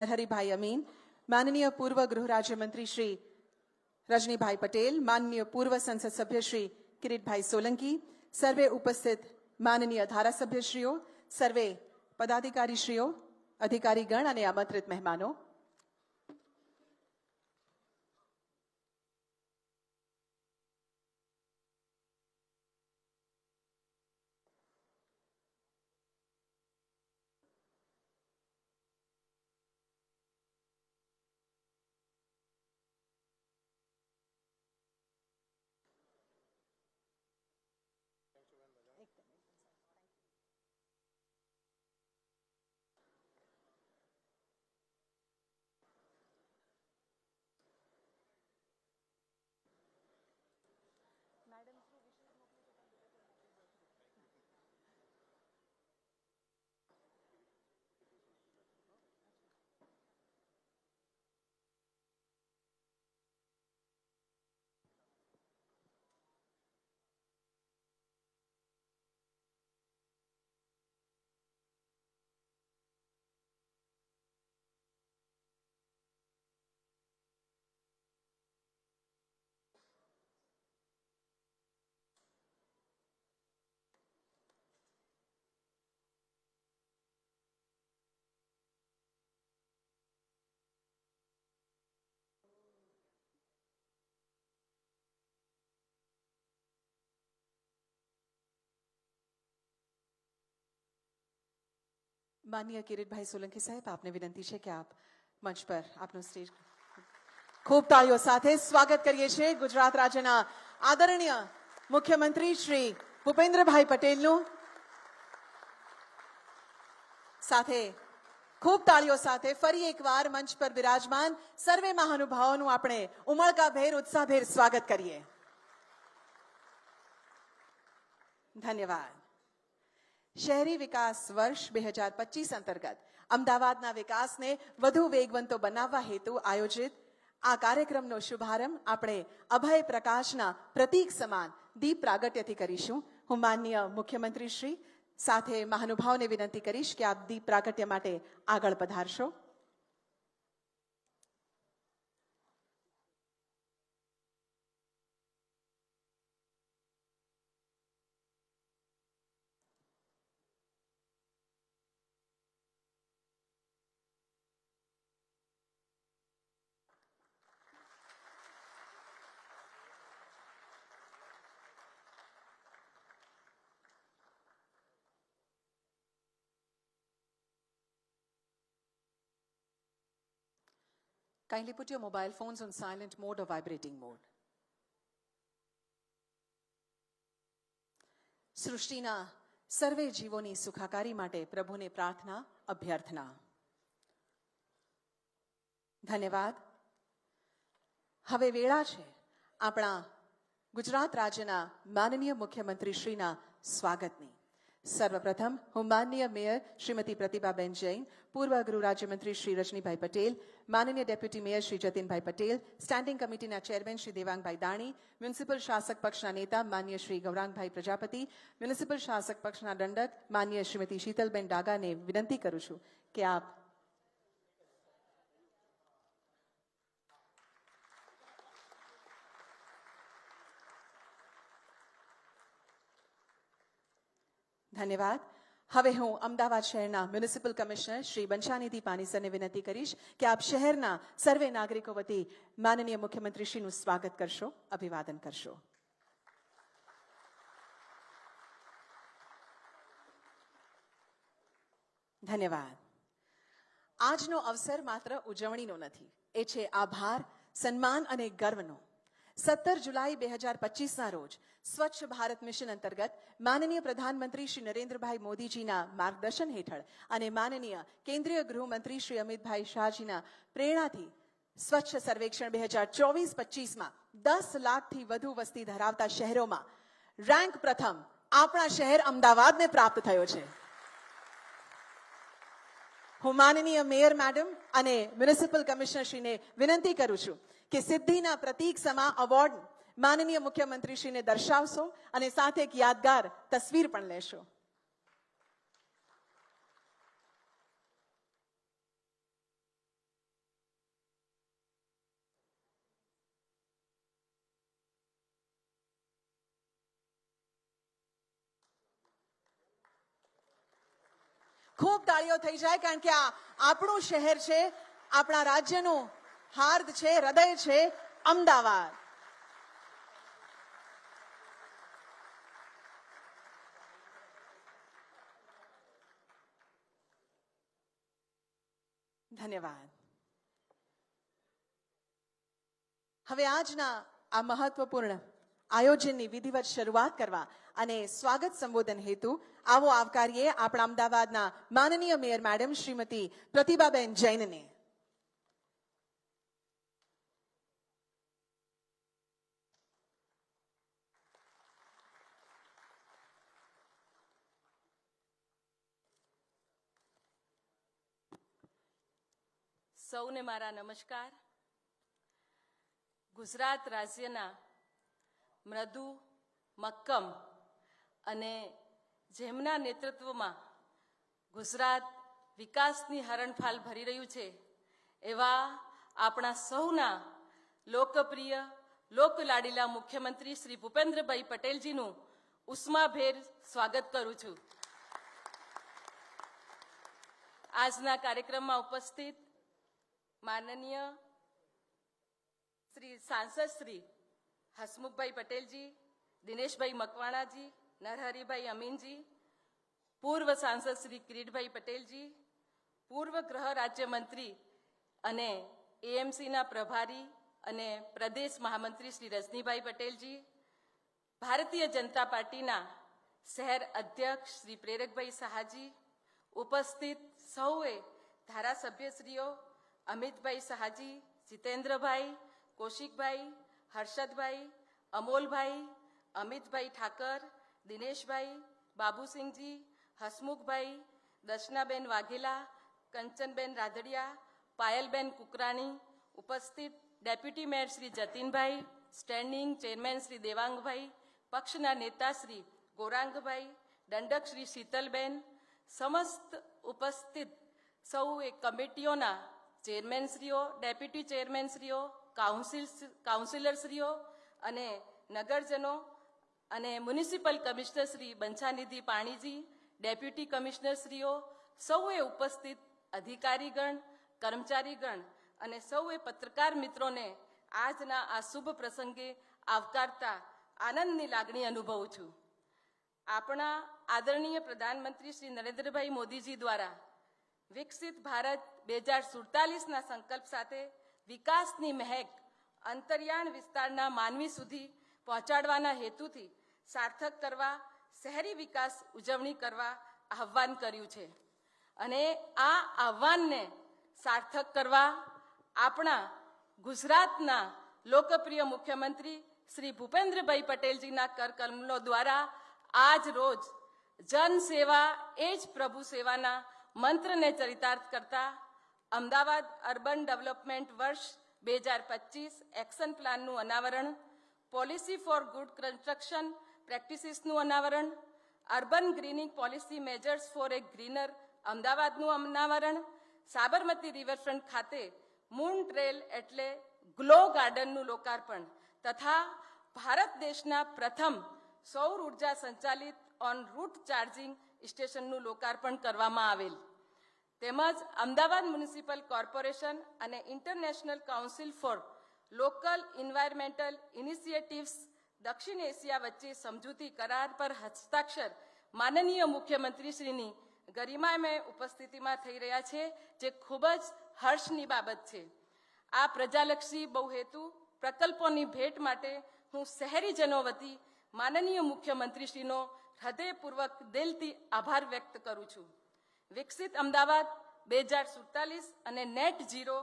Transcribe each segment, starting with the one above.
हरिभाई अमीन, माननीय पूर्व गृह राज्य मंत्री श्री रजनीभाई पटेल, माननीय पूर्व संसद सभ्य श्री किरीटभाई सोलंकी, सर्वे उपस्थित माननीय धारासभ्यश्रीओ, सर्वे पदाधिकारीश्रीओ, अधिकारीगण અને આમંત્રિત મહેમાનો, माननीय किरीटभाई सोलंकी साहेब, आपने विनंती है कि आप मंच पर आपનું સ્ટેજ ખૂબ તાળીઓ સાથે સ્વાગત કરીએ છીએ ગુજરાત રાજ્યના આદરણીય મુખ્યમંત્રી શ્રી ભૂપેન્દ્રભાઈ પટેલનું. સાથે ખૂબ તાળીઓ સાથે ફરી એકવાર મંચ પર બિરાજમાન સર્વે મહાનુભાવોનું આપણે ઉમળકાભેર ઉત્સાહભેર સ્વાગત કરીએ. ધન્યવાદ. શહેરી વિકાસ વર્ષ 2025 અંતર્ગત અમદાવાદના વિકાસને વધુ વેગવંતો બનાવવા હેતુ આયોજિત આ કાર્યક્રમનો શુભારંભ આપણે અભય પ્રકાશના પ્રતીક સમાન દીપ પ્રાગટ્યથી કરીશું. હું માનનીય મુખ્યમંત્રી શ્રી સાથે મહાનુભાવોને વિનંતી કરીશ કે આપ દીપ પ્રાગટ્ય માટે આગળ પધારશો. Kindly put your mobile phones on silent mode or vibrating mode. સૃષ્ટિના સર્વે જીવોની સુખાકારી માટે પ્રભુને પ્રાર્થના અભ્યર્થના. ધન્યવાદ. હવે વેળા છે આપણા ગુજરાત રાજ્યના માનનીય મુખ્યમંત્રી શ્રીના સ્વાગતની. સર્વપ્રથમ હું માનનીય મેયર શ્રીમતી પ્રતિભાબેન જૈન, પૂર્વ ગૃહ રાજ્યમંત્રી શ્રી રજનીભાઈ પટેલ, માનનીય ડેપ્યુટી મેયર શ્રી જતીનભાઈ પટેલ, સ્ટેન્ડિંગ કમિટીના ચેરમેન શ્રી દેવાંગભાઈ દાણી, મ્યુનિસિપલ શાસક પક્ષના નેતા માનનીય શ્રી ગૌરાંગભાઈ પ્રજાપતિ, મ્યુનિસિપલ શાસક પક્ષના દંડક માનનીય શ્રીમતી શીતલબેન ડાગાને વિનંતી કરું છું કે આપ ધન્યવાદ. હવે હું અમદાવાદ શહેરના મ્યુનિસિપલ કમિશનર શ્રી બંછાનિધિ પાનીસરને વિનંતી કરીશ કે આપ શહેરના સર્વે નાગરિકો વતી માનનીય મુખ્યમંત્રીશ્રીનું સ્વાગત કરશો, અભિવાદન કરશો. ધન્યવાદ. આજનો અવસર માત્ર ઉજવણીનો નથી, એ છે આભાર, સન્માન અને ગર્વનો. 17 જુલાઈ 2025ના રોજ સ્વચ્છ ભારત મિશન અંતર્ગત માનનીય પ્રધાનમંત્રી શ્રી નરેન્દ્રભાઈ મોદીજીના માર્ગદર્શન હેઠળ અને માનનીય કેન્દ્રીય ગૃહમંત્રી શ્રી અમિતભાઈ શાહજીના પ્રેરણાથી સ્વચ્છ સર્વેક્ષણ 2024-25માં 10 લાખથી વધુ વસ્તી ધરાવતા શહેરોમાં રેન્ક પ્રથમ આપણા શહેર અમદાવાદને પ્રાપ્ત થયો છે. હું માનનીય મેયર મેડમ અને મ્યુનિસિપલ કમિશનરશ્રીને વિનંતી કરું છું કે સિદ્ધિના પ્રતીક સમા એવોર્ડ માનનીય મુખ્યમંત્રીશ્રીને દર્શાવશો અને સાથે એક યાદગાર તસવીર પણ લેશો. ખૂબ તાળીઓ થઈ જાય, કારણ કે આ આપણું શહેર છે, આપણા રાજ્યનું હાર્દ છે, હૃદય છે અમદાવાદ. ધન્યવાદ. હવે આજના આ મહત્વપૂર્ણ આયોજનની વિધિવત શરૂઆત કરવા અને સ્વાગત સંબોધન હેતુ આવો આવકારીએ આપણા અમદાવાદના માનનીય મેયર મેડમ શ્રીમતી પ્રતિભાબેન જૈનને. સૌને મારા નમસ્કાર. ગુજરાત રાજ્યના મૃદુ, મક્કમ અને જેમના નેતૃત્વમાં ગુજરાત વિકાસની હરણફાલ ભરી રહ્યું છે એવા આપણા સૌના લોકપ્રિય, લોકલાડીલા મુખ્યમંત્રી શ્રી ભૂપેન્દ્રભાઈ પટેલજીનું ઉષ્માભેર સ્વાગત કરું છું. આજના કાર્યક્રમમાં ઉપસ્થિત માનનીય શ્રી સાંસદ શ્રી હસમુખભાઈ પટેલજી, દિનેશભાઈ મકવાણાજી, નરહરિભાઈ અમીનજી, પૂર્વ સાંસદ શ્રી કિરીટભાઈ પટેલજી, પૂર્વ ગૃહ રાજ્યમંત્રી અને એએમસીના પ્રભારી અને પ્રદેશ મહામંત્રી શ્રી રજનીભાઈ પટેલજી, ભારતીય જનતા પાર્ટીના શહેર અધ્યક્ષ શ્રી પ્રેરકભાઈ શાહજી, ઉપસ્થિત સૌએ ધારાસભ્યશ્રીઓ અમિતભાઈ શાહજી, જીતેન્દ્રભાઈ, કૌશિકભાઈ, હર્ષદભાઈ, અમોલભાઈ, અમિતભાઈ ઠાકર, દિનેશભાઈ, બાબુસિંહજી, હસમુખભાઈ, દર્શનાબેન વાઘેલા, કંચનબેન રાધડિયા, પાયલબેન કુકરાણી, ઉપસ્થિત ડેપ્યુટી મેયર શ્રી જતીનભાઈ, સ્ટેન્ડિંગ ચેરમેન શ્રી દેવાંગભાઈ, પક્ષના નેતા શ્રી ગૌરાંગભાઈ, દંડક શ્રી શીતલબેન, સમસ્ત ઉપસ્થિત સૌએ કમિટીઓના ચેરમેનશ્રીઓ, ડેપ્યુટી ચેરમેનશ્રીઓ, કાઉન્સિલરશ્રીઓ અને નગરજનો અને મ્યુનિસિપલ કમિશનર શ્રી બંછાનિધિ પાણીજી, ડેપ્યુટી કમિશનરશ્રીઓ, સૌએ ઉપસ્થિત અધિકારીગણ, કર્મચારીગણ અને સૌએ પત્રકાર મિત્રોને આજના આ શુભ પ્રસંગે આવકારતા આનંદની લાગણી અનુભવું છું. આપણા આદરણીય પ્રધાનમંત્રી શ્રી નરેન્દ્રભાઈ મોદીજી દ્વારા વિકસિત ભારત 2047ના સંકલ્પ સાથે વિકાસની મહેક અંતરિયાળ વિસ્તારના માનવી સુધી પહોંચાડવાના હેતુથી સાર્થક કરવા શહેરી વિકાસ ઉજવણી કરવા આહ્વાન કર્યું છે. અને આ આહ્વાનને સાર્થક કરવા આપણા ગુજરાતના લોકપ્રિય મુખ્યમંત્રી શ્રી ભૂપેન્દ્રભાઈ પટેલજીના કરકમલો દ્વારા આજ રોજ જન સેવા એ જ પ્રભુ સેવાના મંત્રને ચરિતાર્થ કરતા અમદાવાદ અર્બન ડેવલપમેન્ટ વર્ષ 2025 એક્શન પ્લાનનું અનાવરણ, પોલિસી ફોર ગુડ કન્સ્ટ્રક્શન પ્રેક્ટિસીસનું અનાવરણ, urban greening policy measures four એ ગ્રીનર અમદાવાદનું અનાવરણ, સાબરમતી રિવરફ્રન્ટ ખાતે મૂન ટ્રેલ એટલે ગ્લો ગાર્ડનનું લોકાર્પણ તથા ભારત દેશના પ્રથમ સૌર ઉર્જા સંચાલિત ઓન રૂટ ચાર્જિંગ સ્ટેશનનું લોકાર્પણ કરવામાં આવેલ, તેમજ અમદાવાદ મ્યુનિસિપલ કોર્પોરેશન અને international council for local environmental initiatives દક્ષિણ એશિયા વચ્ચે સમજૂતી કરાર પર હસ્તાક્ષર માનનીય મુખ્યમંત્રીશ્રીની ગરિમામય ઉપસ્થિતિમાં થઈ રહ્યા છે, જે ખૂબ જ હર્ષની બાબત છે. આ પ્રજાલક્ષી બહુહેતુ પ્રકલ્પોની ભેટ માટે હું શહેરીજનો વતી માનનીય મુખ્યમંત્રીશ્રીનો હૃદયપૂર્વક દિલથી આભાર વ્યક્ત કરું છું. વિકસિત અમદાવાદ 2047 અને નેટ ઝીરો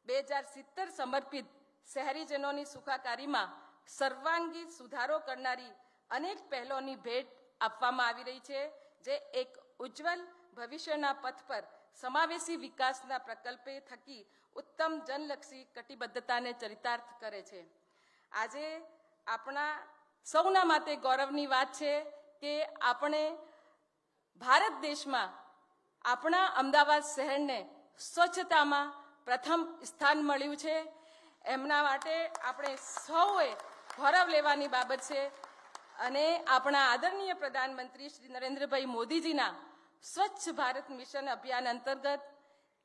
2070 સમર્પિત શહેરીજનોની સુખાકારીમાં સર્વાંગી સુધારો કરનારી અનેક પહેલોની ભેટ આપવામાં આવી રહી છે, જે એક ઉજ્જવલ ભવિષ્યના પથ પર સમાવેશી વિકાસના પ્રકલ્પે થકી ઉત્તમ જનલક્ષી કટિબદ્ધતાને ચરિતાર્થ કરે છે. આજે આપણા સૌના માટે ગૌરવની વાત છે કે આપણે ભારત દેશમાં આપણા અમદાવાદ શહેરને સ્વચ્છતામાં પ્રથમ સ્થાન મળ્યું છે. એમના માટે આપણે સૌએ ગૌરવ લેવાની બાબત છે. અને આપણા આદરણીય પ્રધાનમંત્રી શ્રી નરેન્દ્રભાઈ મોદીજીના સ્વચ્છ ભારત મિશન અભિયાન અંતર્ગત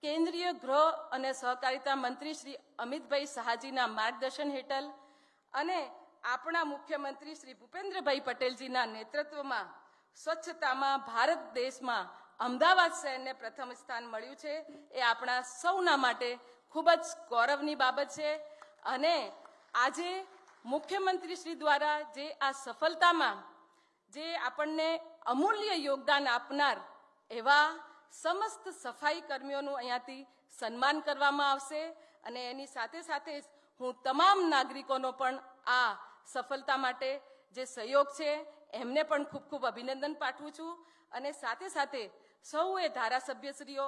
કેન્દ્રીય ગૃહ અને સહકારિતા મંત્રી શ્રી અમિતભાઈ શાહજીના માર્ગદર્શન હેઠળ અને આપણા મુખ્યમંત્રી શ્રી ભૂપેન્દ્રભાઈ પટેલજીના નેતૃત્વમાં સ્વચ્છતામાં ભારત દેશમાં અમદાવાદ શહેરને પ્રથમ સ્થાન મળ્યું છે. એ આપણા સૌના માટે ખૂબ જ ગૌરવની બાબત છે. અને આજે મુખ્યમંત્રી શ્રી દ્વારા જે આ સફળતામાં જે આપણને અમૂલ્ય યોગદાન આપનાર એવા સમસ્ત સફાઈ કર્મીઓનું અહીંયાથી સન્માન કરવામાં આવશે. અને એની સાથે સાથે હું તમામ નાગરિકોનો પણ આ સફળતા માટે જે સહયોગ છે એમને પણ ખૂબ ખૂબ અભિનંદન પાઠવું છું. અને સાથે સાથે સૌએ ધારાસભ્યશ્રીઓ,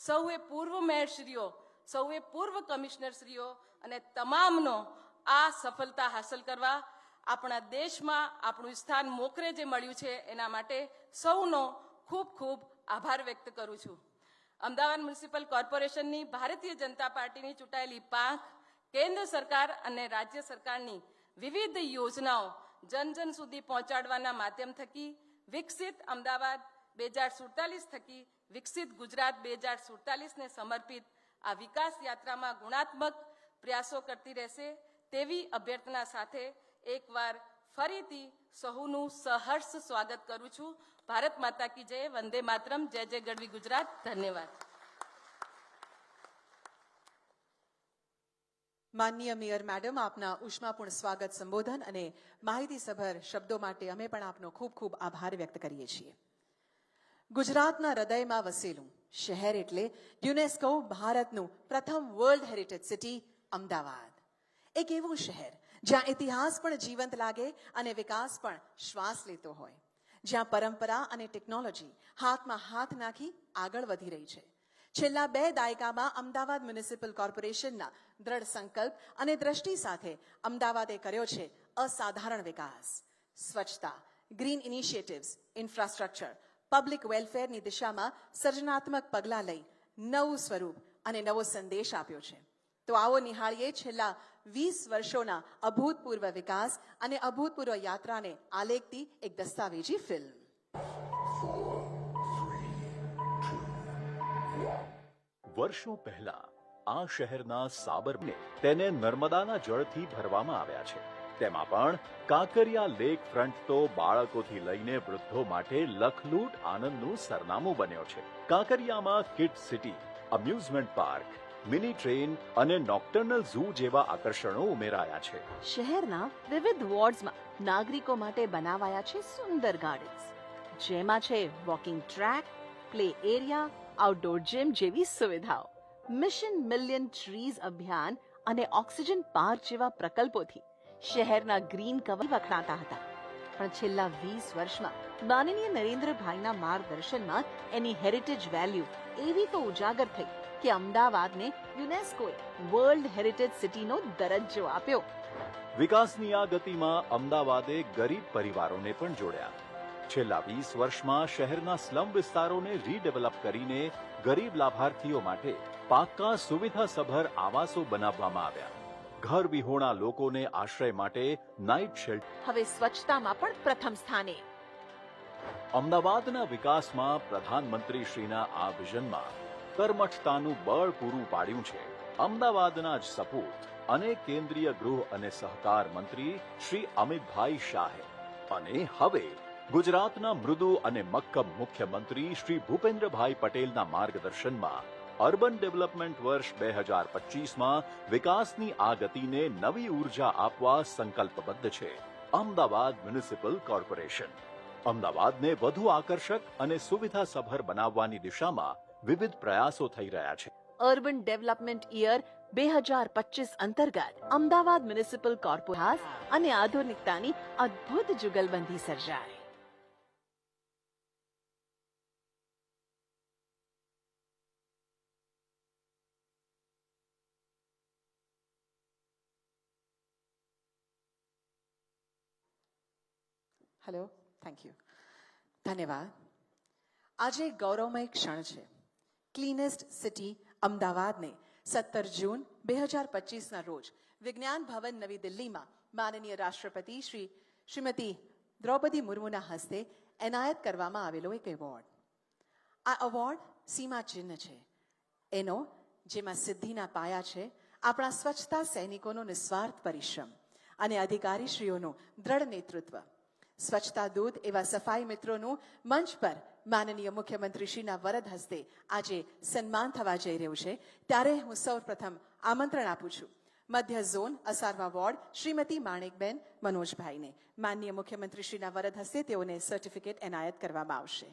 સૌએ પૂર્વ મેયરશ્રીઓ, સૌએ પૂર્વ કમિશનરશ્રીઓ અને તમામનો આ સફળતા હાંસલ કરવા આપણા દેશમાં આપણું સ્થાન મોખરે જે મળ્યું છે એના માટે સૌનો ખૂબ ખૂબ આભાર વ્યક્ત કરું છું. અમદાવાદ મ્યુનિસિપલ કોર્પોરેશનની ભારતીય જનતા પાર્ટીની ચૂંટાયેલી પાંખ કેન્દ્ર સરકાર અને રાજ્ય સરકારની વિવિધ યોજનાઓ જન જન સુધી પહોંચાડવાના માધ્યમ થકી વિકસિત અમદાવાદ 2047 થકી વિકસિત ગુજરાત 2047ને સમર્પિત આ વિકાસ યાત્રામાં ગુણાત્મક પ્રયાસો કરતી રહેશે તેવી અભ્યર્થના સાથે એકવાર ફરીથી સહુનું સહર્ષ સ્વાગત કરું છું. ભારત માતા કી જય, વંદે માતરમ, જય જય ગઢવી ગુજરાત. ધન્યવાદ. માનનીય મેયર મેડમ, આપના ઉષ્માપૂર્ણ સ્વાગત, સંબોધન અને માહિતીસભર શબ્દો માટે અમે પણ આપનો ખૂબ ખૂબ આભાર વ્યક્ત કરીએ છીએ. ગુજરાતના હૃદયમાં વસેલું શહેર એટલે યુનેસ્કો ભારતનું પ્રથમ વર્લ્ડ હેરિટેજ સિટી અમદાવાદ. એક એવું શહેર જ્યાં ઇતિહાસ પણ જીવંત લાગે અને વિકાસ પણ શ્વાસ લેતો હોય, જ્યાં પરંપરા અને ટેકનોલોજી હાથમાં હાથ નાખી આગળ વધી રહી છે. છેલ્લા 2 દાયકામાં અમદાવાદ મ્યુનિસિપલ કોર્પોરેશનના દ્રઢ સંકલ્પ અને દ્રષ્ટિ સાથે અમદાવાદે કર્યો છે અસાધારણ વિકાસ. સ્વચ્છતા, ગ્રીન ઇનિશિયેટિવ્સ, ઇન્ફ્રાસ્ટ્રક્ચર, પબ્લિક વેલફેરની દિશામાં સર્જનાત્મક પગલાં લઈ નવું સ્વરૂપ અને નવો સંદેશ આપ્યો છે. તો આવો નિહાળીએ છેલ્લા 20 વર્ષોના અભૂતપૂર્વ વિકાસ અને અભૂતપૂર્વ યાત્રાને આલેખતી એક દસ્તાવેજી ફિલ્મ. વર્ષો પહેલા આ શહેરના સાબરને તેને નર્મદાના જળથી ભરવામાં આવ્યા છે. તેમાં પણ કાંકરિયા લેક ફ્રન્ટ તો બાળકોથી લઈને વૃદ્ધો માટે લખલૂટ આનંદનું સરનામું બન્યો છે. કાંકરિયામાં kid city, amusement park, mini train અને નોક્ટર્નલ ઝૂ જેવા આકર્ષણો ઉમેરાયા છે. શહેરના વિવિધ વોર્ડ્સમાં નાગરિકો માટે બનાવાયા છે સુંદર ગાર્ડન્સ, જેમાં છે walking track, play area, outdoor gym જેવી સુવિધાઓ. મિશન મિલિયન ટ્રીઝ અભિયાન અને ઓક્સિજન પાર્ક જેવા પ્રકલ્પોથી શહેરના ગ્રીન કવર વખણાતા હતા. પણ છેલ્લા 20 વર્ષમાં માનનીય નરેન્દ્રભાઈના માર્ગદર્શનમાં એની હેરિટેજ વેલ્યુ એવી તો ઉજાગર થઈ કે અમદાવાદને યુનેસ્કોએ વર્લ્ડ હેરિટેજ સિટીનો દરજ્જો આપ્યો. વિકાસની આ ગતિમાં અમદાવાદે ગરીબ પરિવારોને પણ જોડ્યા. છેલ્લા 20 વર્ષમાં શહેરના સ્લમ વિસ્તારોને રીડેવલપ કરીને ગરીબ લાભાર્થીઓ માટે પાક્કા સુવિધાસભર આવાસો બનાવવામાં આવ્યા. ઘર વિહોણા લોકોને આશ્રય માટે નાઇટ શેલ્ટર. હવે સ્વચ્છતામાં પણ પ્રથમ સ્થાને. અમદાવાદના વિકાસમાં પ્રધાનમંત્રી શ્રીના આ વિઝનમાં કર્મઠતાનું બળ પૂરું પાડ્યું છે અમદાવાદના જ સપૂત અને કેન્દ્રીય ગૃહ અને સહકાર મંત્રી શ્રી અમિતભાઈ શાહે. અને હવે ગુજરાતના મૃદુ અને મક્કમ મુખ્યમંત્રી શ્રી ભૂપેન્દ્રભાઈ પટેલના માર્ગદર્શનમાં અર્બન ડેવલપમેન્ટ વર્ષ 2025માં વિકાસની આ ગતિને નવી ઉર્જા આપવા સંકલ્પબદ્ધ છે અમદાવાદ મ્યુનિસિપલ કોર્પોરેશન. અમદાવાદને વધુ આકર્ષક અને સુવિધાસભર બનાવવાની દિશામાં વિવિધ પ્રયાસો થઈ રહ્યા છે. અર્બન ડેવલપમેન્ટ યર 2025 અંતર્ગત અમદાવાદ મ્યુનિસિપલ કોર્પોરેશન અને આધુનિકતાની અદ્ભુત જુગલબંધી સર્જાય. હેલો, થેન્ક યુ, ધન્યવાદ. આજે ગૌરવમય ક્ષણ છે. ક્લીનેસ્ટ સિટી અમદાવાદને 17 જૂન 2025ના રોજ વિજ્ઞાન ભવન નવી દિલ્હીમાં માનનીય રાષ્ટ્રપતિ શ્રીમતી દ્રૌપદી મુર્મુના હસ્તે એનાયત કરવામાં આવેલો એક એવોર્ડ. આ એવોર્ડ સીમા ચિહ્ન છે એનો, જેમાં સિદ્ધિના પાયા છે આપણા સ્વચ્છતા સૈનિકોનો નિસ્વાર્થ પરિશ્રમ અને અધિકારીશ્રીઓનું દ્રઢ નેતૃત્વ. સ્વચ્છતા દૂત એવા સફાઈ મિત્રોનું મંચ પર માનનીય મુખ્યમંત્રીશ્રીના વરદ હસ્તે આજે સન્માન થવા જઈ રહ્યું છે. ત્યારે હું સૌપ્રથમ આમંત્રણ આપું છું મધ્ય ઝોન અસારવા વોર્ડ શ્રીમતી માણેકબેન મનોજભાઈને. માનનીય મુખ્યમંત્રીશ્રીના વરદ હસ્તે તેઓને સર્ટિફિકેટ એનાયત કરવામાં આવશે.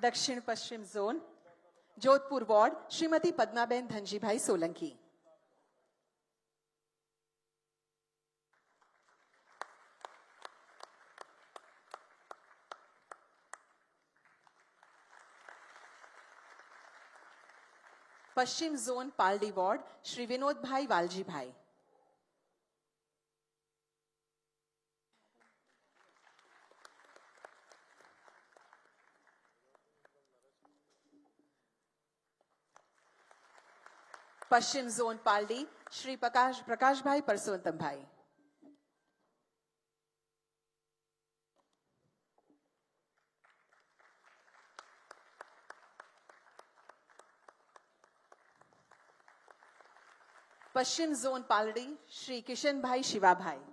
દક્ષિણ પશ્ચિમ ઝોન જોધપુર વોર્ડ શ્રીમતી પદ્માબેન ધનજીભાઈ સોલંકી. પશ્ચિમ ઝોન પાલડી વોર્ડ શ્રી વિનોદભાઈ વાલજીભાઈ. પશ્ચિમ ઝોન પાલડી શ્રી પ્રકાશભાઈ પરસોત્તમભાઈ. પશ્ચિમ ઝોન પાલડી શ્રી કિશનભાઈ શિવાભાઈ.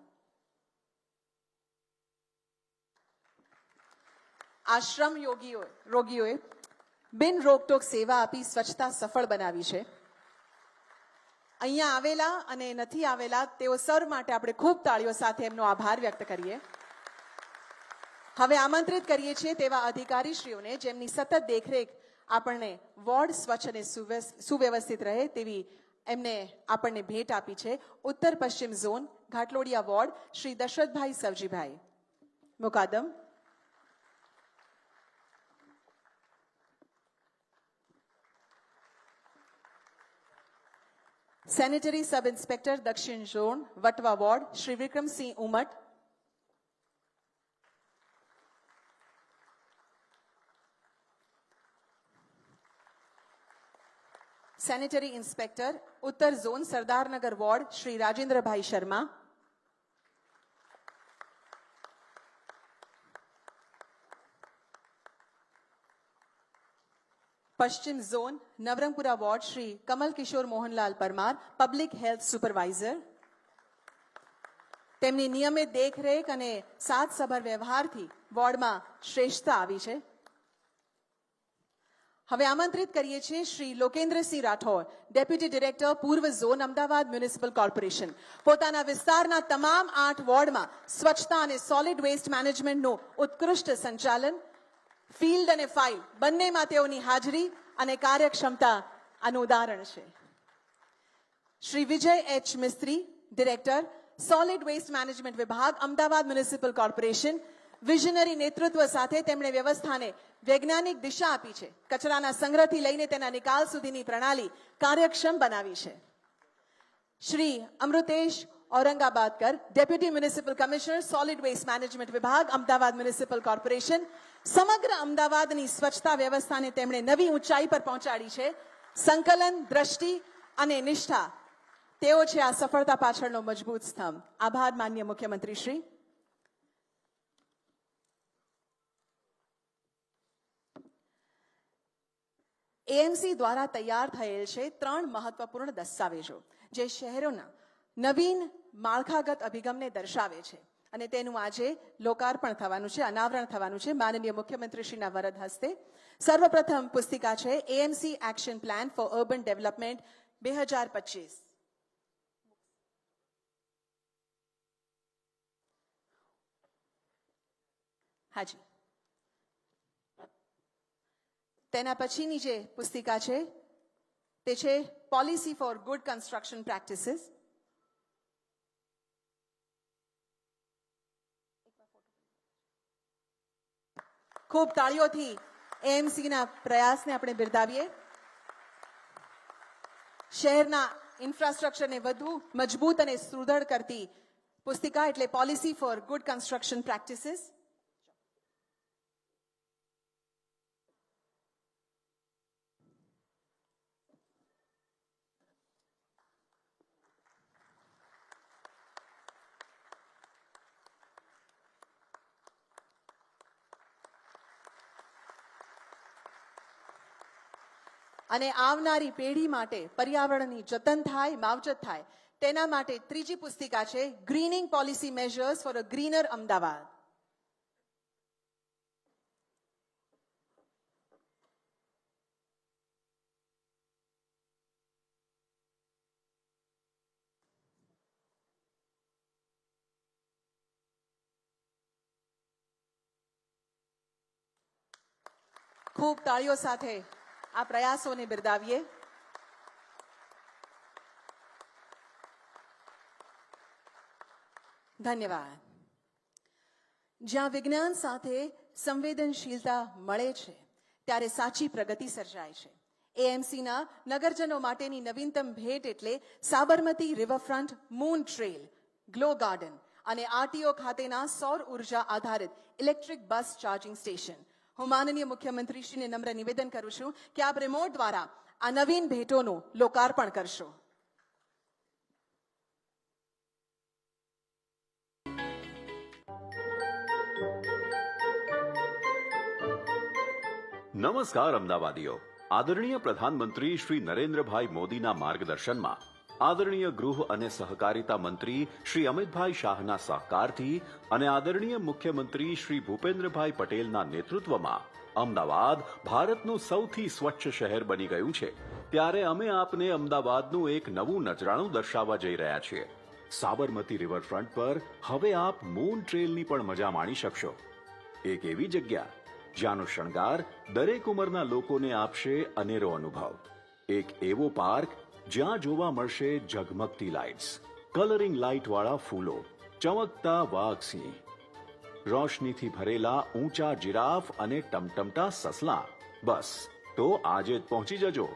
આશ્રમ રોગીઓએ બિન રોકટોક સેવા આપી સ્વચ્છતા સફળ બનાવી છે. અહીંયા આવેલા અને નથી આવેલા તેઓ સર માટે આપણે ખૂબ તાળીઓ સાથે એમનો આભાર વ્યક્ત કરીએ. હવે આમંત્રિત કરીએ છીએ તેવા અધિકારીશ્રીઓને જેમની સતત દેખરેખ આપણને વોર્ડ સ્વચ્છ અને સુવ્યવસ્થિત રહે તેવી એમને આપણને ભેટ આપી છે. ઉત્તર પશ્ચિમ ઝોન ઘાટલોડિયા વોર્ડ શ્રી દશરથભાઈ સવજીભાઈ. મુકાદમ. સેનેટરી સબ ઇન્સ્પેક્ટર દક્ષિણ zone Vatva ward Shri Vikramsinh Umat. Sanitary inspector ઉત્તર ઝોન સરદારનગર વોર્ડ શ્રી રાજેન્દ્રભાઈ શર્મા. પશ્ચિમ zone Navrangpura ward Shri Kamal Kishor Mohanlal Parmar, public health supervisor. તેમની નિયમિત દેખરેખ અને સાથસભર વ્યવહારથી વોર્ડમાં શ્રેષ્ઠતા આવી છે. હવે આમંત્રિત કરીએ છીએ શ્રી લોકેન્દ્રસિંહ રાઠોડ, ડેપ્યુટી ડિરેક્ટર પૂર્વ ઝોન અમદાવાદ મ્યુનિસિપલ કોર્પોરેશન. પોતાના વિસ્તારના તમામ 8 વોર્ડમાં સ્વચ્છતા અને સોલિડ વેસ્ટ મેનેજમેન્ટનું ઉત્કૃષ્ટ સંચાલન, ફિલ્ડ અને ફાઇલ બંનેમાં તેઓની હાજરી અને કાર્યક્ષમતા આનું ઉદાહરણ છે. શ્રી વિજય એચ મિસ્ત્રી, ડિરેક્ટર સોલિડ વેસ્ટ મેનેજમેન્ટ વિભાગ અમદાવાદ મ્યુનિસિપલ કોર્પોરેશન. વિઝનરી નેતૃત્વ સાથે તેમણે વ્યવસ્થાને વૈજ્ઞાનિક દિશા આપી છે. કચરાના સંગ્રહથી લઈને તેના નિકાલ સુધીની પ્રણાલી કાર્યક્ષમ બનાવી છે. Shri Amrutesh Aurangabadkar, deputy municipal commissioner solid waste management વિભાગ અમદાવાદ મ્યુનિસિપલ કોર્પોરેશન. સમગ્ર અમદાવાદની સ્વચ્છતા વ્યવસ્થાને તેમણે નવી ઊંચાઈ પર પહોંચાડી છે. સંકલન, દ્રષ્ટિ અને નિષ્ઠા તેઓ છે આ સફળતા પાછળનો મજબૂત સ્તંભ. આભાર માનનીય મુખ્યમંત્રી શ્રી. એએમસી દ્વારા તૈયાર થયેલ છે 3 મહત્વપૂર્ણ દસ્તાવેજો જે શહેરોના નવીન માળખાગત અભિગમને દર્શાવે છે અને તેનું આજે લોકાર્પણ થવાનું છે, અનાવરણ થવાનું છે માનનીય મુખ્યમંત્રીશ્રીના વરદ હસ્તે. સર્વપ્રથમ પુસ્તિકા છે AMC action plan four urban development 2025. હાજી. તેના પછીની જે પુસ્તિકા છે તે છે policy for good construction practices. ખૂબ તાળીઓથી એએમસીના પ્રયાસને આપણે બિરદાવીએ. શહેરના ઇન્ફ્રાસ્ટ્રક્ચરને વધુ મજબૂત અને સુદૃઢ કરતી પુસ્તિકા એટલે policy for good construction practices. અને આવનારી પેઢી માટે પર્યાવરણની જતન થાય, માવજત થાય, તેના માટે ત્રીજી પુસ્તિકા છે greening policy measures for a greener Ahmedabad. ખૂબ તાળીઓ સાથે આ પ્રયાસોને બિરદાવીએ. ધન્યવાદ. જ્યાં વિજ્ઞાન સાથે સંવેદનશીલતા મળે છે ત્યારે સાચી પ્રગતિ સર્જાય છે. એએમસીના નગરજનો માટેની નવીનતમ ભેટ એટલે Sabarmati riverfront moon trail, glow garden અને આરટીઓ ખાતેના સૌર ઉર્જા આધારિત ઇલેક્ટ્રિક બસ ચાર્જિંગ સ્ટેશન. હું માનનીય મુખ્યમંત્રીશ્રીને નમ્ર નિવેદન કરું છું કે આપ રિમોટ દ્વારા આ નવીન ભેટોનું લોકાર્પણ કરશો. નમસ્કાર અમદાવાદીઓ. આદરણીય પ્રધાનમંત્રી શ્રી નરેન્દ્રભાઈ મોદીના માર્ગદર્શનમાં આદરણીય ગૃહ અને સહકારિતા મંત્રી શ્રી અમિતભાઈ શાહના સહકારથી અને આદરણીય મુખ્યમંત્રી શ્રી ભૂપેન્દ્રભાઈ પટેલના નેતૃત્વમાં અમદાવાદ ભારતનું સૌથી સ્વચ્છ શહેર બની ગયું છે. ત્યારે અમે આપને અમદાવાદનું એક નવું નજરાણું દર્શાવવા જઈ રહ્યા છીએ. સાબરમતી રિવરફ્રન્ટ પર હવે આપ મૂન ટ્રેલની પણ મજા માણી શકશો. એક એવી જગ્યા જ્યાંનો શણગાર દરેક ઉંમરના લોકોને આપશે અનેરો અનુભવ. એક એવો પાર્ક જ્યાં જોવા મળશે ઝગમગતી લાઇટ્સ, કલરિંગ લાઇટ વાળા ફૂલો, ચમકતા વાઘસિંહ, રોશનીથી ભરેલા ઊંચા જીરાફ અને ટમટમતા સસલા. બસ તો આજે જ પહોંચી જજો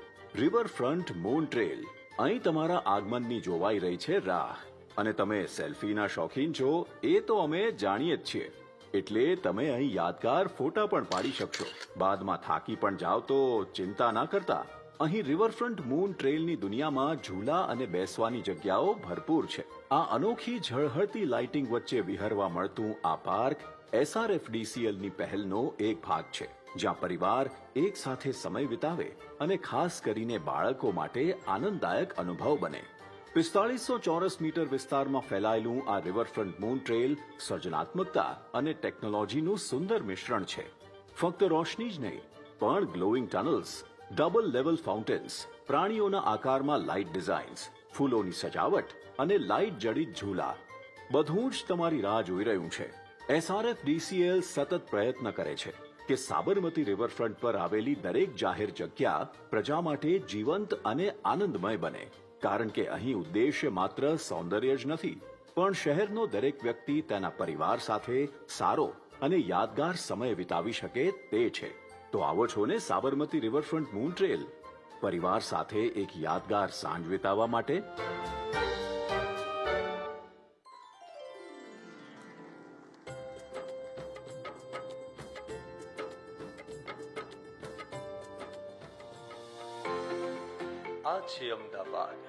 રિવરફ્રન્ટ મૂન ટ્રેલ. અહીં તમારા આગમનની જોવાઈ રહી છે રાહ. અને તમે સેલ્ફીના શોખીન છો એ તો અમે જાણીએ જ છીએ, એટલે તમે અહીં યાદગાર ફોટા પણ પાડી શકશો. બાદમાં થાકી પણ જાઓ તો ચિંતા ના કરતા. અહીં રિવરફ્રન્ટ મૂન ટ્રેલની દુનિયામાં ઝૂલા અને બેસવાની જગ્યાઓ ભરપૂર છે. આ અનોખી ઝળહળતી લાઇટિંગ વચ્ચે વિહરવા મળતું આ પાર્ક SRFDCLની પહેલનો એક ભાગ છે, જ્યાં પરિવાર એક સાથે સમય વિતાવે અને ખાસ કરીને બાળકો માટે આનંદદાયક અનુભવ બને. 4500 ચોરસ મીટર વિસ્તારમાં ફેલાયેલું આ રિવરફ્રન્ટ મૂન ટ્રેલ સર્જનાત્મકતા અને ટેકનોલોજીનું સુંદર મિશ્રણ છે. ફક્ત રોશની જ નહીં, પણ ગ્લોઈંગ ટનલ્સ, ડબલ લેવલ ફાઉન્ટેન્સ, પ્રાણીઓના આકારમાં લાઇટ ડિઝાઇન્સ, ફૂલોની સજાવટ અને લાઇટ જડિત ઝૂલા, બધું જ તમારી રાહ જોઈ રહ્યું છે. SRFDCL સતત પ્રયત્ન કરે છે કે સાબરમતી રિવરફ્રન્ટ પર આવેલી દરેક જાહેર જગ્યા પ્રજા માટે જીવંત અને આનંદમય બને. કારણ કે અહીં ઉદ્દેશ્ય માત્ર સૌંદર્ય જ નથી, પણ શહેરનો દરેક વ્યક્તિ તેના પરિવાર સાથે સારો અને યાદગાર સમય વિતાવી શકે તે છે. તો આવો છો ને સાબરમતી રિવરફ્રન્ટ મૂન ટ્રેલ, પરિવાર સાથે એક યાદગાર સાંજ વિતાવવા માટે. આ છે અમદાવાદ,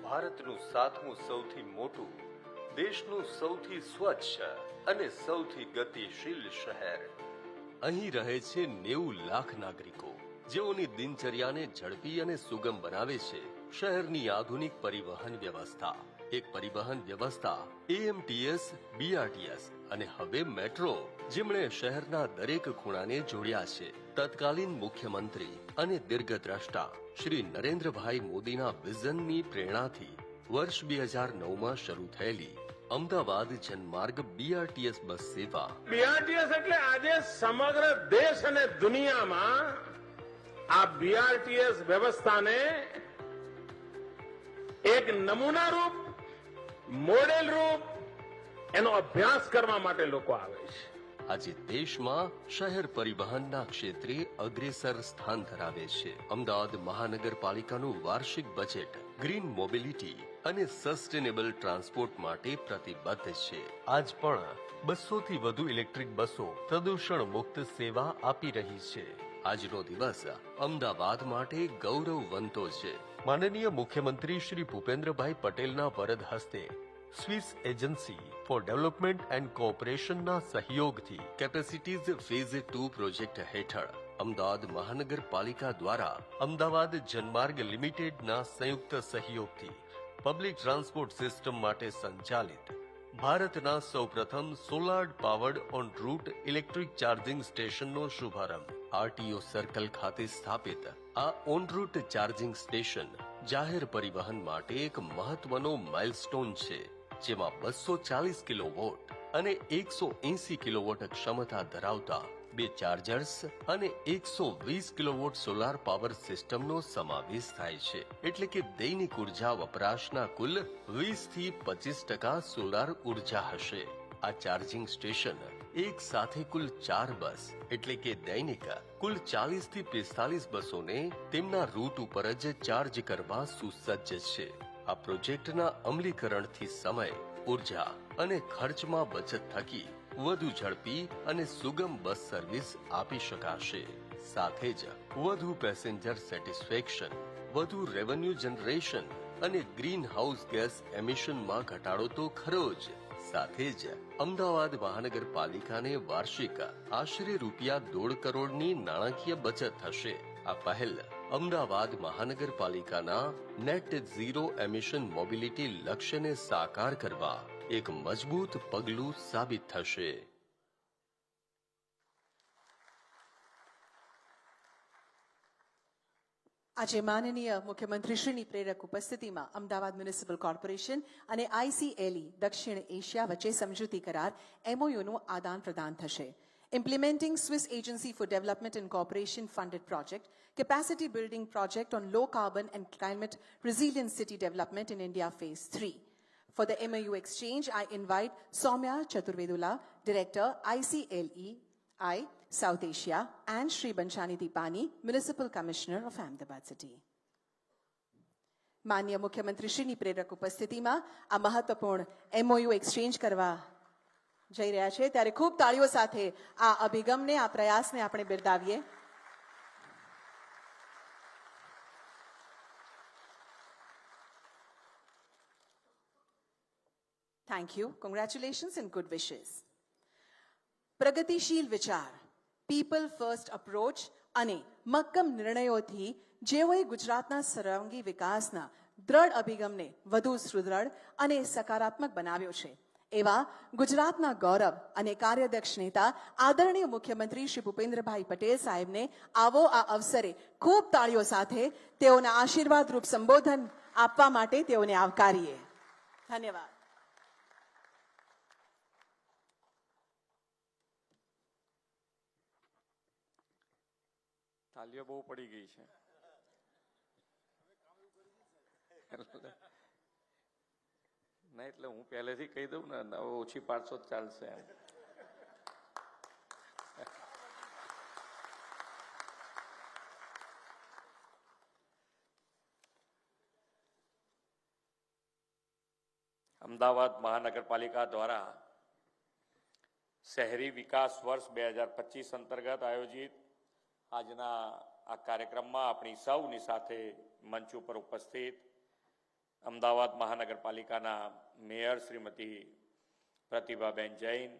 ભારતનું 7મું સૌથી મોટું, દેશનું સૌથી સ્વચ્છ અને સૌથી ગતિશીલ શહેર. અહીં રહે છે 90 લાખ નાગરિકો, જેઓની દિનચર્યાને ઝડપી અને સુગમ બનાવે છે શહેરની આધુનિક પરિવહન વ્યવસ્થા. એક પરિવહન વ્યવસ્થા AMTS, BRTS અને હવે મેટ્રો, જેમણે શહેરના દરેક ખૂણાને જોડ્યા છે. તત્કાલીન મુખ્યમંત્રી અને દીર્ઘદ્રષ્ટા શ્રી નરેન્દ્રભાઈ મોદીના વિઝનની પ્રેરણાથી વર્ષ 2009માં શરૂ થયેલી અમદાવાદ જનમાર્ગ BRTS બસ સેવા. BRTS એટલે આજે સમગ્ર દેશ અને દુનિયામાં આ BRTS વ્યવસ્થાને એક નમૂના રૂપ, મોડેલ રૂપ એનો અભ્યાસ કરવા માટે લોકો આવે છે. આજે દેશમાં શહેર પરિવહનના ક્ષેત્રે અગ્રેસર સ્થાન ધરાવે છે. અમદાવાદ મહાનગરપાલિકાનું વાર્ષિક બજેટ ગ્રીન મોબિલિટી અને સસ્ટેનેબલ ટ્રાન્સપોર્ટ માટે પ્રતિબદ્ધ છે. આજ પણ 200 થી વધુ ઇલેક્ટ્રિક બસો પ્રદૂષણ મુક્ત સેવા આપી રહી છે. આજનો દિવસ અમદાવાદ માટે ગૌરવવંતો છે. માનનીય મુખ્યમંત્રી શ્રી ભૂપેન્દ્રભાઈ પટેલના વરદ હસ્તે Swiss agency for development and કોઓપરેશનના સહયોગથી કેપેસિટીઝ ફેઝ 2 પ્રોજેક્ટ હેઠળ અમદાવાદ મહાનગરપાલિકા દ્વારા અમદાવાદ જનમાર્ગ લિમિટેડના સંયુક્ત સહયોગથી પબ્લિક ટ્રાન્સપોર્ટ સિસ્ટમ માટે સંચાલિત ભારતના સૌપ્રથમ solar powered on route electric charging સ્ટેશનનો શુભારંભ આરટીઓ સર્કલ ખાતે સ્થાપિત આ ઓન રૂટ ચાર્જિંગ સ્ટેશન જાહેર પરિવહન માટે એક મહત્વનો માઇલસ્ટોન છે, જેમાં 240 કિલોવોટ અને 180 કિલોવોટ ક્ષમતા ધરાવતા 2 ચાર્જર્સ અને 120 કિલોવોટ સોલાર પાવર સિસ્ટમનો સમાવેશ થાય છે. એટલે કે દૈનિક ઉર્જા વપરાશના કુલ 20 થી 25% સોલાર ઉર્જા હશે. આ ચાર્જિંગ સ્ટેશન એક સાથે કુલ 4 બસ એટલે કે દૈનિક કુલ 40 થી 45 બસોને તેમના રૂટ ઉપર જ ચાર્જ કરવા સુસજ્જ છે. આ પ્રોજેક્ટના અમલીકરણથી સમય, ઉર્જા અને ખર્ચમાં બચત થકી વધુ ઝડપી અને સુગમ બસ સર્વિસ આપી શકાશે. સાથે જ વધુ પેસેન્જર સેટિસ્ફેક્શન, વધુ રેવન્યુ જનરેશન અને ગ્રીન હાઉસ ગેસ એમિશનમાં ઘટાડો તો ખરો જ, સાથે જ અમદાવાદ મહાનગરપાલિકાને વાર્ષિક આશરે ₹1.5 કરોડની નાણાકીય બચત થશે. આ પહેલ અમદાવાદ મહાનગરપાલિકાના નેટ ઝીરો એમિશન મોબિલિટી લક્ષ્યને સાકાર કરવા એક મજબૂત પગલું સાબિત થશે. આજે માનનીય મુખ્યમંત્રીશ્રીની પ્રેરક ઉપસ્થિતિમાં અમદાવાદ મ્યુનિસિપલ કોર્પોરેશન અને ICLE દક્ષિણ એશિયા વચ્ચે સમજૂતી કરાર MOUનું આદાન પ્રદાન થશે. Implementing Swiss Agency for Development and Cooperation funded project, capacity building project on low carbon and climate resilient city development in India phase 3. For the MOU exchange, I invite Soumya Chaturvedula, Director, ICLEI, South Asia, and Shri Banchani Dipani, Municipal Commissioner of Ahmedabad City. માનનીય મુખ્યમંત્રીશ્રીની પ્રેરક ઉપસ્થિતિમાં આ મહત્વપૂર્ણ MOU exchange કરવા જઈ રહ્યા છે, ત્યારે ખૂબ તાળીઓ સાથે આ અભિગમને, આ પ્રયાસને આપણે બિરદાવીએ. Thank you. Congratulations and good wishes. પ્રગતિશીલ વિચાર, પીપલ ફર્સ્ટ અપ્રોચ અને મક્કમ નિર્ણયોથી જેઓએ ગુજરાતના સર્વાંગી વિકાસના દ્રઢ અભિગમને વધુ સુદૃઢ અને સકારાત્મક બનાવ્યો છે, એવા ગુજરાતના ગૌરવ અને કાર્યદક્ષ નેતા આદરણીય મુખ્યમંત્રી શ્રી ભૂપેન્દ્રભાઈ પટેલ સાહેબને આવો આ અવસરે ખૂબ તાળીઓ સાથે તેઓના આશીર્વાદરૂપ સંબોધન આપવા માટે તેઓને આવકારીએ. ધન્યવાદ. તાલીઓ બહુ પડી ગઈ છે. ના એટલે હું પહેલેથી કહી દઉં ને, ઓછી પાડશો જ ચાલશે એમ. અમદાવાદ મહાનગરપાલિકા દ્વારા શહેરી વિકાસ વર્ષ 2025 અંતર્ગત આયોજિત આજના આ કાર્યક્રમમાં આપણી સૌની સાથે મંચ ઉપર ઉપસ્થિત અમદાવાદ મહાનગરપાલિકાના મેયર શ્રીમતી પ્રતિભાબેન જૈન,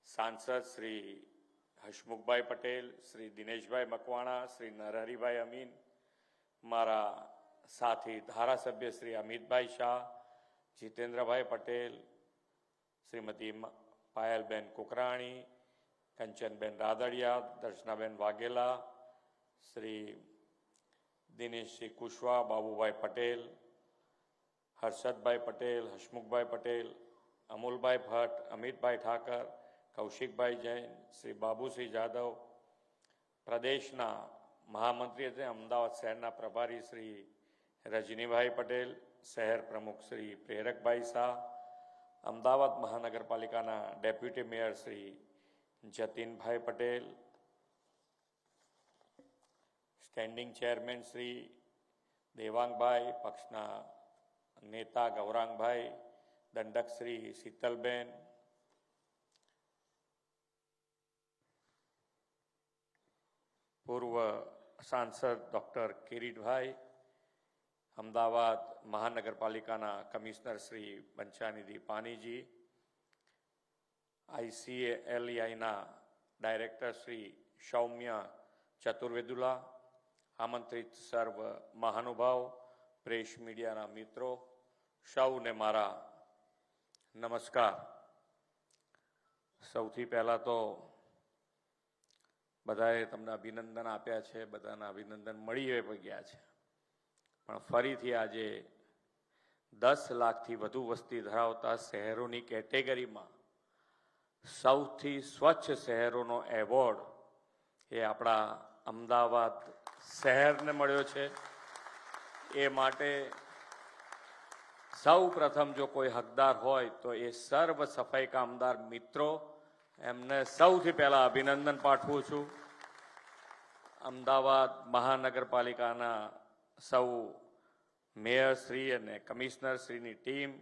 સાંસદ શ્રી હસમુખભાઈ પટેલ, શ્રી દિનેશભાઈ મકવાણા, શ્રી નરહરીભાઈ અમીન, મારા સાથી ધારાસભ્ય શ્રી અમિતભાઈ શાહ, જીતેન્દ્રભાઈ પટેલ, શ્રીમતી પાયલબેન કુકરાણી, કંચનબેન રાદડિયા, દર્શનાબેન વાઘેલા, શ્રી દિનેશસિંહ કુશવાહ, બાબુભાઈ પટેલ, હર્ષદભાઈ પટેલ, હસમુખભાઈ પટેલ, અમુલભાઈ ભટ્ટ, અમિતભાઈ ઠાકર, કૌશિકભાઈ જૈન, શ્રી બાબુસિંહ જાદવ, પ્રદેશના મહામંત્રી અને અમદાવાદ શહેરના પ્રભારી શ્રી રજનીભાઈ પટેલ, શહેર પ્રમુખ શ્રી પ્રેરકભાઈ શાહ, અમદાવાદ મહાનગરપાલિકાના ડેપ્યુટી મેયર શ્રી જતીનભાઈ પટેલ, સ્ટેન્ડિંગ ચેરમેન શ્રી દેવાંગભાઈ, પક્ષના નેતા ગૌરાંગભાઈ, દંડક શ્રી શીતલબેન, પૂર્વ સાંસદ ડૉક્ટર કિરીટભાઈ, અમદાવાદ મહાનગરપાલિકાના કમિશનર શ્રી બંછાનિધિ પાનીજી, ICLEIના ડાયરેક્ટર શ્રી સૌમ્ય ચતુર્વેદુલા, આમંત્રિત સર્વ મહાનુભાવ, પ્રેસ મીડિયાના મિત્રો, સૌને મારા નમસ્કાર. સૌથી પહેલા તો બધાએ તમને અભિનંદન આપ્યા છે, બધાના અભિનંદન મળી ગયા છે, પણ ફરીથી આજે 10 લાખથી વધુ વસ્તી ધરાવતા શહેરોની કેટેગરીમાં સૌથી સ્વચ્છ શહેરોનો એવોર્ડ એ આપણા અમદાવાદ શહેરને મળ્યો છે. એ માટે સૌ પ્રથમ જો કોઈ હકદાર હોય તો એ સર્વ સફાઈ કામદાર મિત્રો, એમને સૌથી પહેલા અભિનંદન પાઠવું છું. અમદાવાદ મહાનગરપાલિકાના સૌ મેયરશ્રી અને કમિશનરશ્રીની ટીમ,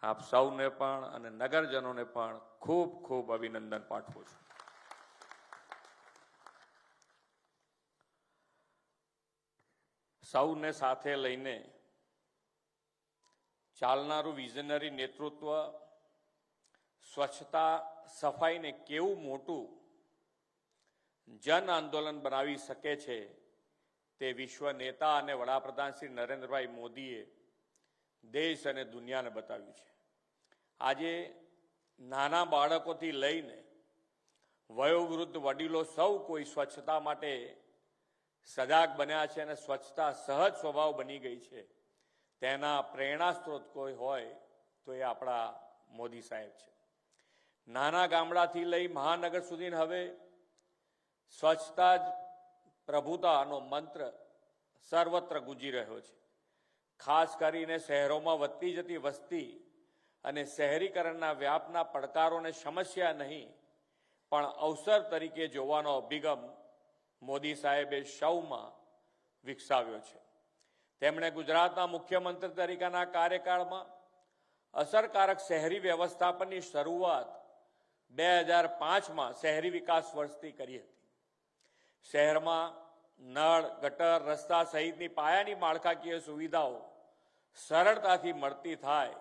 આપ સૌને પણ અને નગરજનોને પણ ખૂબ ખૂબ અભિનંદન પાઠવું છું. સૌને સાથે લઈને ચાલનારું વિઝનરી નેતૃત્વ સ્વચ્છતા સફાઈને કેવું મોટું જન આંદોલન બનાવી શકે છે તે વિશ્વ નેતા અને વડાપ્રધાન શ્રી નરેન્દ્રભાઈ મોદીએ દેશ અને દુનિયાને બતાવ્યું છે. આજે નાના બાળકોથી લઈને વયોવૃદ્ધ વડીલો સૌ કોઈ સ્વચ્છતા માટે સજાગ બન્યા છે અને સ્વચ્છતા સહજ સ્વભાવ બની ગઈ છે. તેના પ્રેરણા સ્ત્રોત કોઈ હોય તો એ આપણા મોદી સાહેબ છે. નાના ગામડાથી લઈ મહાનગર સુધી હવે સ્વચ્છતા જ પ્રભુતાનો મંત્ર સર્વત્ર ગુંજી રહ્યો છે. ખાસ કરીને શહેરોમાં વધતી જતી વસ્તી અને શહેરીકરણના વ્યાપના પડકારોને સમસ્યા નહીં પણ અવસર તરીકે જોવાનો અભિગમ મોદી સાહેબે સૌમાં વિકસાવ્યો છે. તેમણે ગુજરાતના મુખ્યમંત્રી તરીકેના કાર્યકાળમાં અસરકારક શહેરી વ્યવસ્થાપનની શરૂઆત 2005માં શહેરી વિકાસ વર્ષથી કરી હતી. શહેરમાં નળ, ગટર, રસ્તા સહિતની પાયાની માળખાકીય સુવિધાઓ સરળતાથી મળતી થાય,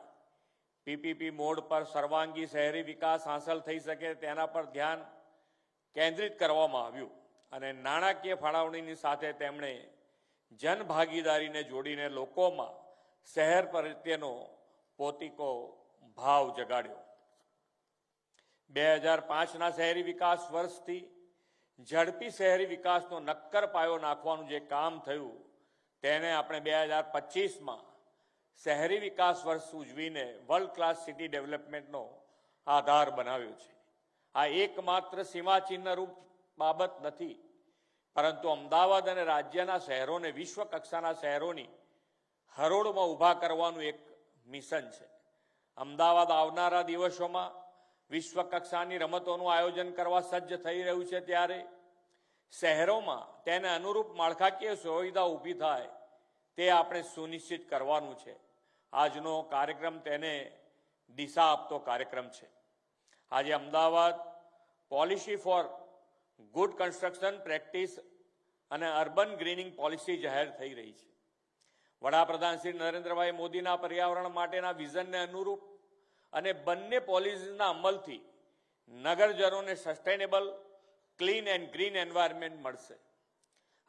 પીપીપી મોડ પર સર્વાંગી શહેરી વિકાસ હાંસલ થઈ શકે તેના પર ધ્યાન કેન્દ્રિત કરવામાં આવ્યું અને નાણાકીય ફાળવણીની સાથે તેમણે જનભાગીદારીને જોડીને લોકોમાં શહેર પ્રત્યેનો પોતીકો ભાવ જગાડ્યો. 2005ના શહેરી વિકાસ વર્ષથી ઝડપી શહેરી વિકાસનો નક્કર પાયો નાખવાનું જે કામ થયું તેને આપણે 2025માં શહેરી વિકાસ વર્ષ ઉજવીને વર્લ્ડ ક્લાસ સિટી ડેવલપમેન્ટનો આધાર બનાવ્યો છે. આ એકમાત્ર સીમાચિહ્નરૂપ બાબત નથી, પરંતુ અમદાવાદ અને રાજ્યના શહેરોને વિશ્વ કક્ષાના શહેરોની હરોળમાં ઊભા કરવાનું એક મિશન છે. અમદાવાદ આવનારા દિવસોમાં વિશ્વ કક્ષાની રમતોનું આયોજન કરવા સજ્જ થઈ રહ્યું છે, ત્યારે શહેરોમાં તેને અનુરૂપ માળખાકીય સુવિધા ઊભી થાય તે આપણે સુનિશ્ચિત કરવાનું છે. આજનો કાર્યક્રમ તેને દિશા આપતો કાર્યક્રમ છે. આજે Ahmedabad policy for good construction practice અને અર્બન ગ્રીનિંગ પોલિસી જાહેર થઈ રહી છે. વડાપ્રધાન શ્રી નરેન્દ્રભાઈ મોદીના પર્યાવરણ માટેના વિઝનને અનુરૂપ અને બંને પોલિસીના અમલથી નગરજનોને sustainable, clean and green environment મળશે.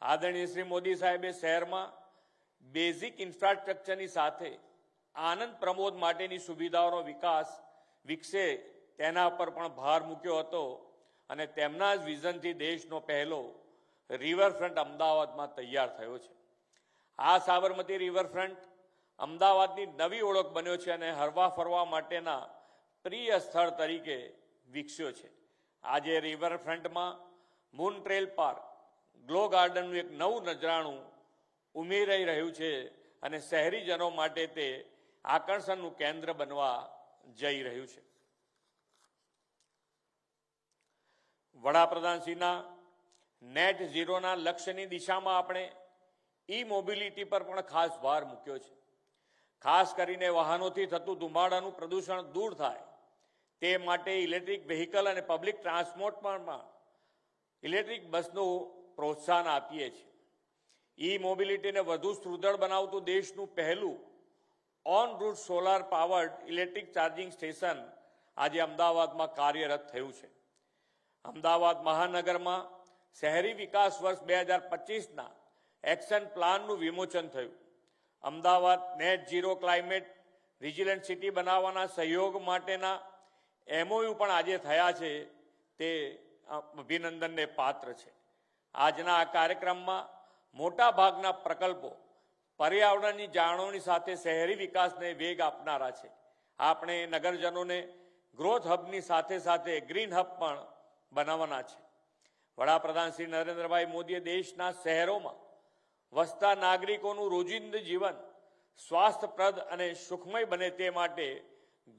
આદરણીય શ્રી મોદી સાહેબે શહેરમાં બેઝિક ઇન્ફ્રાસ્ટ્રક્ચરની સાથે આનંદ પ્રમોદ માટેની સુવિધાઓનો વિકાસ વિકસે તેના પર પણ ભાર મૂક્યો હતો અને તેમના જ વિઝનથી દેશનો પહેલો રિવરફ્રન્ટ અમદાવાદમાં તૈયાર થયો છે. આ સાબરમતી રિવરફ્રન્ટ અમદાવાદની નવી ઓળખ બન્યો છે અને હરવા ફરવા માટેના પ્રિય સ્થળ તરીકે વિકસ્યો છે. આજે રિવરફ્રન્ટમાં મૂન ટ્રેલ પાર્ક, ગ્લો ગાર્ડનનું એક નવું નજરાણું ઉમેરાઈ રહ્યું છે અને શહેરીજનો માટે તે આકર્ષણનું કેન્દ્ર બનવા જઈ રહ્યું છે. વડાપ્રધાનશ્રીના નેટ ઝીરોના લક્ષ્યની દિશામાં આપણે ઈ મોબિલિટી પર પણ ખાસ ભાર મૂક્યો છે. ખાસ કરીને વાહનોથી થતું ધુમાડાનું પ્રદૂષણ દૂર થાય તે માટે ઇલેક્ટ્રિક વ્હીકલ અને પબ્લિક ટ્રાન્સપોર્ટમાં ઇલેક્ટ્રિક બસનું પ્રોત્સાહન આપીએ છીએ. ઈ મોબિલિટીને વધુ સુદૃઢ બનાવતું દેશનું પહેલું on route solar powered electric charging station આજે અમદાવાદમાં કાર્યરત થયું છે. અમદાવાદ મહાનગરમાં શહેરી વિકાસ વર્ષ 2025ના એક્શન પ્લાનનું વિમોચન થયું. Ahmedabad net zero climate resilient city બનાવવાના સહયોગ માટેના MOU પણ આજે થયા છે, તે અભિનંદનને પાત્ર છે. આજના આ કાર્યક્રમમાં મોટા ભાગના પ્રકલ્પો પર્યાવરણની જાળવણી સાથે શહેરી વિકાસને વેગ આપનારા છે. આપણે નગરજનોને ગ્રોથ હબની સાથે સાથે ગ્રીન હબ પણ બનાવવાના છે. વડાપ્રધાન શ્રી નરેન્દ્રભાઈ મોદીએ દેશના શહેરોમાં વસતા નાગરિકોનું રોજિંદુ જીવન સ્વાસ્થ્યપ્રદ અને સુખમય બને તે માટે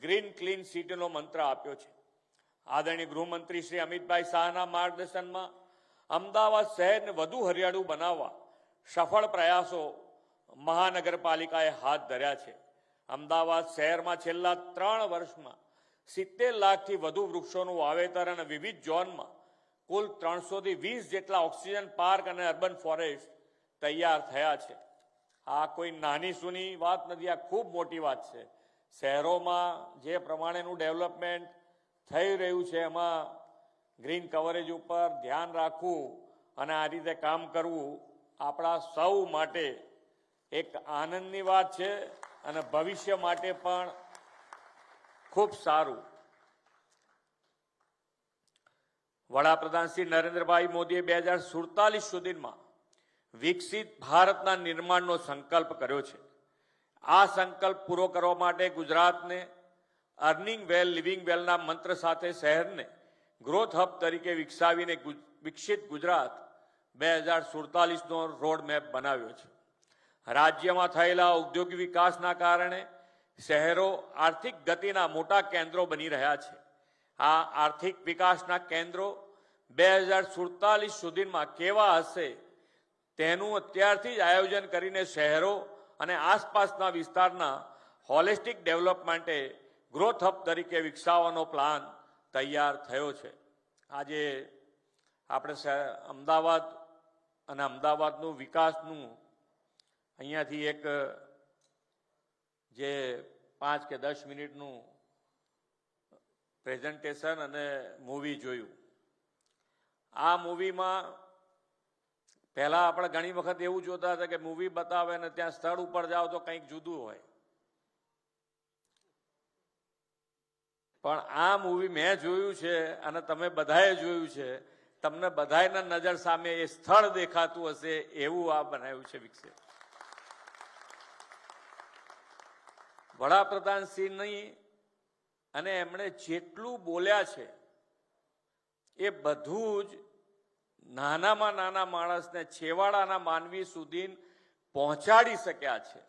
ગ્રીન ક્લીન સિટીનો મંત્ર આપ્યો છે. આદરણીય ગૃહમંત્રી શ્રી અમિતભાઈ શાહના માર્ગદર્શનમાં અમદાવાદ શહેરને વધુ હરિયાળું બનાવવા સફળ પ્રયાસો મહાનગરપાલિકાએ હાથ ધર્યા છે. અમદાવાદ શહેરમાં છેલ્લા 3 વર્ષમાં 70 લાખથી વધુ વૃક્ષોનું વાવેતર અને વિવિધ ઝોનમાં કુલ 320 જેટલા ઓક્સિજન પાર્ક અને અર્બન ફોરેસ્ટ તૈયાર થયા છે. આ કોઈ નાની સૂની વાત નથી, આ ખૂબ મોટી વાત છે. શહેરોમાં જે પ્રમાણેનું ડેવલપમેન્ટ થઈ રહ્યું છે એમાં ગ્રીન કવરેજ ઉપર ધ્યાન રાખવું અને આ રીતે કામ કરવું આપણા સૌ માટે એક આનંદની વાત છે અને ભવિષ્ય માટે પણ ખૂબ સારું. વડાપ્રધાન શ્રી નરેન્દ્રભાઈ મોદીએ 2047 સુધીમાં વિકસિત ભારતના નિર્માણનો સંકલ્પ કર્યો છે. આ સંકલ્પ પૂરો કરવા માટે ગુજરાતને અર્નિંગ વેલ લિવિંગ વેલના મંત્ર સાથે શહેરને ગ્રોથ હબ તરીકે વિકસાવીને વિકસિત ગુજરાત 2047નો રોડ મેપ બનાવ્યો છે. રાજ્યમાં થયેલા ઔદ્યોગિક વિકાસના કારણે શહેરો આર્થિક ગતિના મોટા કેન્દ્રો બની રહ્યા છે. આ આર્થિક વિકાસના કેન્દ્રો 2047 સુધીમાં કેવા હશે તેનું અત્યારથી જ આયોજન કરીને શહેરો અને આસપાસના વિસ્તારના હોલિસ્ટિક ડેવલપમેન્ટે ગ્રોથ હબ તરીકે વિકસાવવાનો પ્લાન તૈયાર થયો છે. આજે આપણે અમદાવાદ અને અમદાવાદનું વિકાસનું અહીંયાથી એક જે 5 કે 10 મિનિટનું પ્રેઝન્ટેશન અને મૂવી જોયું. આ મૂવીમાં પહેલા આપણે ઘણી વખત એવું જોતા હતા કે મૂવી બતાવે ને ત્યાં સ્થળ ઉપર જાઓ તો કંઈક જુદું હોય, પણ આ મૂવી મેં જોયું છે અને તમે બધાએ જોયું છે. તમને બધાયના નજર સામે એ સ્થળ દેખાતું હશે એવું આ બનાવ્યું છે વિકસિત. વડાપ્રધાનશ્રીની અને એમણે જેટલું બોલ્યા છે એ બધું જ નાનામાં નાના માણસને છેવાડાના માનવી સુધી પહોંચાડી શક્યા છે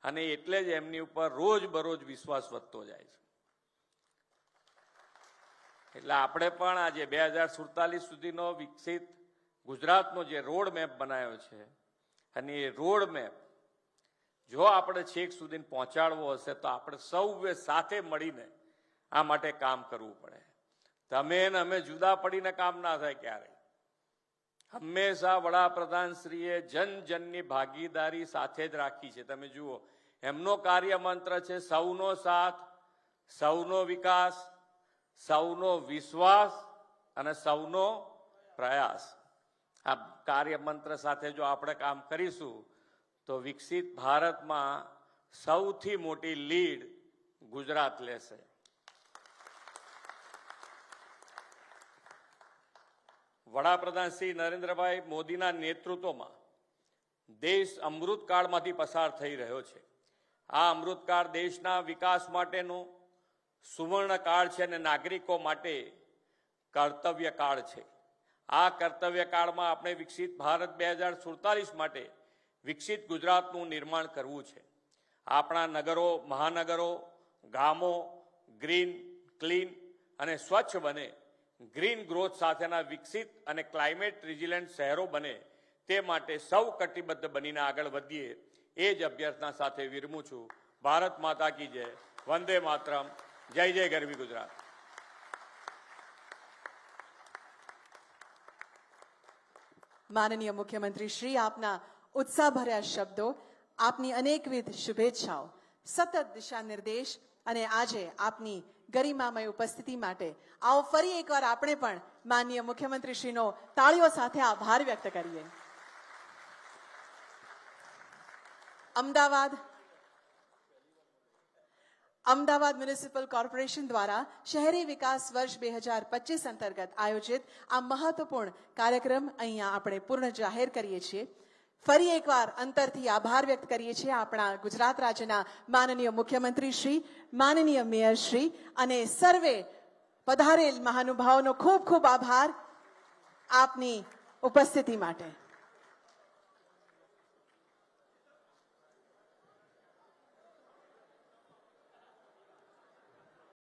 અને એટલે જ એમની ઉપર રોજ બરોજ વિશ્વાસ વધતો જાય છે. એટલે આપણે પણ આજે 2047 સુધીનો વિકસિત ગુજરાતનો જે રોડ મેપ બનાવ્યો છે અને એ રોડ મેપ જો આપણે છેક સુધી પહોંચાડવો હશે તો આપણે સૌએ સાથે મળીને આ માટે કામ કરવું પડે. તમે ને અમે જુદા પડીને કામ ના થાય ક્યારેય. હંમેશા વડાપ્રધાનશ્રીએ જન જનની ભાગીદારી સાથે જ રાખી છે. તમે જુઓ એમનો કાર્ય મંત્ર છે સૌનો સાથ, સૌનો વિકાસ, સૌનો વિશ્વાસ અને સૌનો પ્રયાસ. આ કાર્ય મંત્ર સાથે જો આપણે કામ કરીશું તો વિકસિત ભારતમાં સૌથી મોટી લીડ ગુજરાત લેશે. વડાપ્રધાન શ્રી નરેન્દ્રભાઈ મોદીના નેતૃત્વમાં દેશ અમૃતકાળમાંથી પસાર થઈ રહ્યો છે. આ અમૃતકાળ દેશના વિકાસ માટેનો સુવર્ણકાળ છે અને નાગરિકો માટે કર્તવ્યકાળ છે. આ કર્તવ્યકાળમાં આપણે વિકસિત ભારત 2047 માટે વિકસિત ગુજરાતનું નિર્માણ કરવું છે. આપણા નગરો, મહાનગરો, ગામો ગ્રીન, ક્લીન અને સ્વચ્છ બને, ગ્રીન ગ્રોથ સાથેના વિકસિત અને ક્લાઇમેટ રિઝિલન્ટ શહેરો બને તે માટે સૌ કટિબદ્ધ બનીને આગળ વધીએ એ જ અભ્યર્થના સાથે વિરમું છું. ભારત માતા કી જય. વંદે માતરમ. જય જય ગરવી ગુજરાત. માનનીય મુખ્યમંત્રી શ્રી, આપના ઉત્સાહભર્યા શબ્દો, આપની અનેકવિધ શુભેચ્છાઓ, સતત દિશા નિર્દેશ અને આજે આપની ગરિમામય ઉપસ્થિતિ માટે આવો ફરી એકવાર આપણે પણ માનનીય મુખ્યમંત્રીશ્રીનો તાળીઓ સાથે આભાર વ્યક્ત કરીએ. અમદાવાદ મ્યુનિસિપલ કોર્પોરેશન દ્વારા શહેરી વિકાસ વર્ષ 2025 અંતર્ગત આયોજિત આ મહત્વપૂર્ણ કાર્યક્રમ અહીંયા આપણે પૂર્ણ જાહેર કરીએ છીએ. ફરી એકવાર અંતરથી આભાર વ્યક્ત કરીએ છીએ આપણા ગુજરાત રાજ્યના માનનીય મુખ્યમંત્રી શ્રી, માનનીય મેયર શ્રી અને સર્વે પધારેલ મહાનુભાવોનો ખૂબ ખૂબ આભાર આપની ઉપસ્થિતિ માટે.